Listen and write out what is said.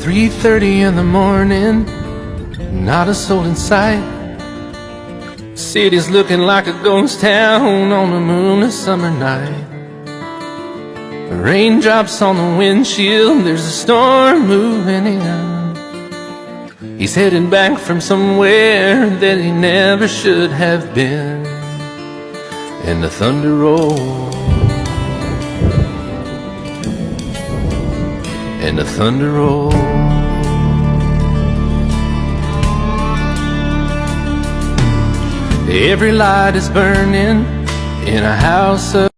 "3:30 in the morning, not a soul in sight. City's looking like a ghost town on a moonless summer night. Raindrops on the windshield, there's a storm moving in. He's heading back from somewhere that he never should have been. And the thunder rolls, and the thunder rolls. Every light is burning in a house of